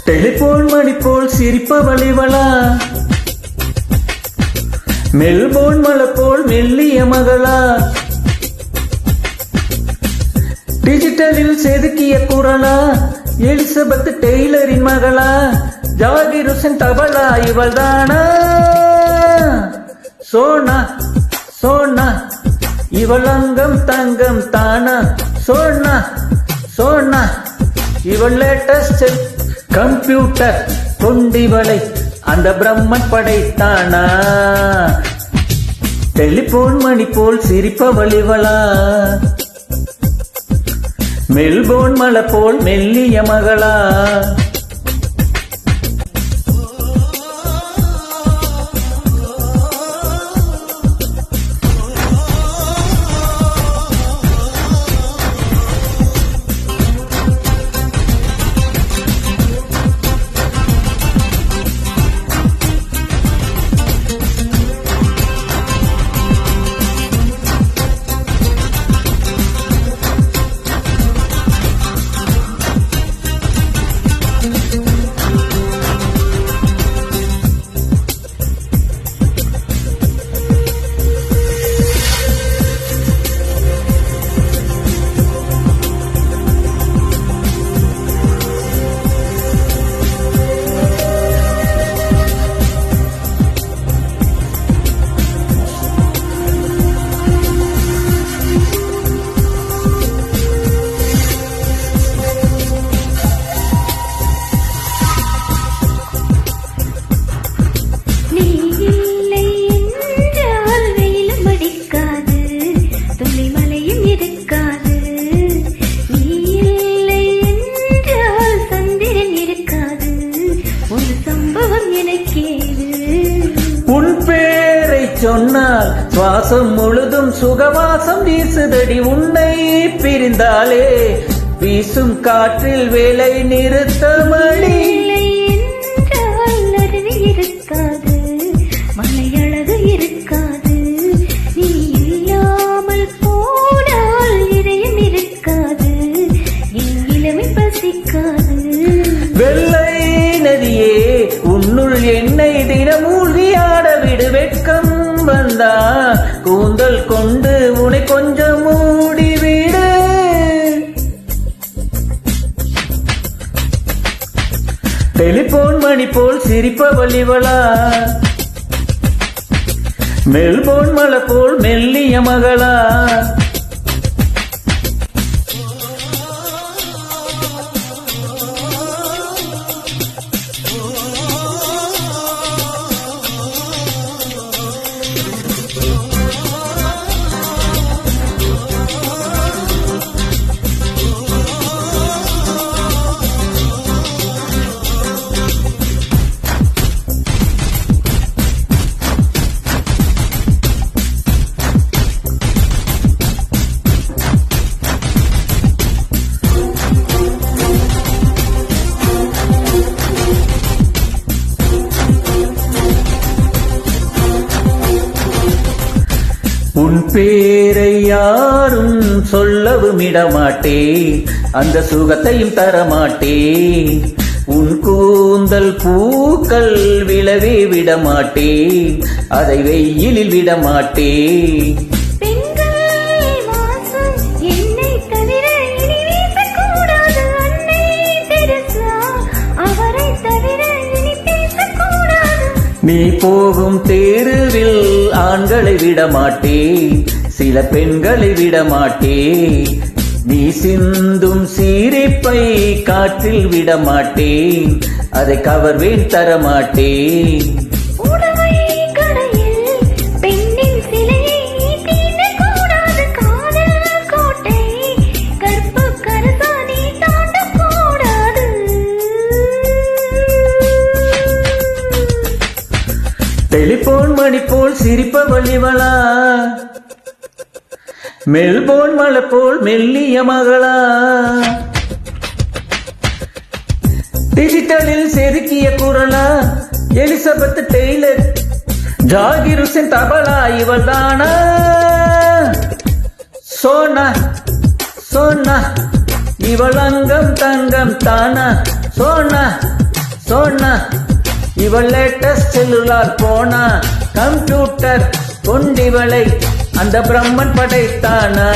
Telephone மணி போல் சிரிப்பவள் இவளா, Melbourne மலை போல் மெல்லிய மகளா, டிஜிட்டலில் செதுக்கிய குரலா, எலிசபெத் டெய்லரின் மகளா, ஜாகிர் ஹுசேன் தபலா இவள் தானா? சோனா சோனா இவள் அங்கம் தங்கம் தானா? சோனா சோனா இவள் லேட்டஸ்ட் கம்ப்யூட்டர் கொண்டிவளை அந்த பிரம்மன் படைத்தானா? டெலிபோன் மணி போல் சிரிப்பவள் இவளா, மெல்போன் மலை போல் மெல்லிய மகளா? உன் பேரை சொன்னால் சுவாசம் முழுதும் சுகவாசம் வீசுதடி, உன்னை பிரிந்தாலே வீசும் காற்றில் வேலை நிறுத்தமடி. இருக்காது மலையழகு இருக்காது, நீ இல்லாமல் போனால் இதயம் இருக்காது, என் இளமை பசிக்காது. வெள்ளை நதியே உன்னுள் என்னை தினமூழ்கி ஆடவிடு, வெட்கம் வந்தா கூந்தல் கொண்டு உனை கொஞ்சம் மூடிவிடு. டெலிபோன் மணி போல் சிரிப்பவள் இவளா, மெல்போன் மலை போல் மெல்லிய மகளா? உன் பேரை யாரும் சொல்லவும் இடமாட்டேன், அந்த சுகத்தையும் தரமாட்டேன். உன் கூந்தல் பூக்கள் விழவே விடமாட்டேன், அதை வெயிலில் விடமாட்டேன். நீ போகும் தேருவில் ஆண்களை விடமாட்டேன், சில பெண்களை விடமாட்டேன். நீ சிந்தும் சிரிப்பை காற்றில் விடமாட்டேன், அதை கவர்வேன் தரமாட்டேன். டெலிபோன் மணி போல் சிரிப்பவள் இவளா, மெல்போன் மலை போல் மெல்லிய மகளா, டிஜிட்டலில் செதுக்கிய குரலா, எலிசபெத் டெய்லர் ஜாகிர் ஹுசேன் தபலா இவள் தானா? சோனா சோனா இவள் அங்கம் தங்கம் தானா? சோனா சோனா இவள் லேட்டஸ்ட் செல்லுலார் போனா, கம்ப்யூட்டர் கொண்டிவளை அந்த பிரம்மன் படைத்தானா?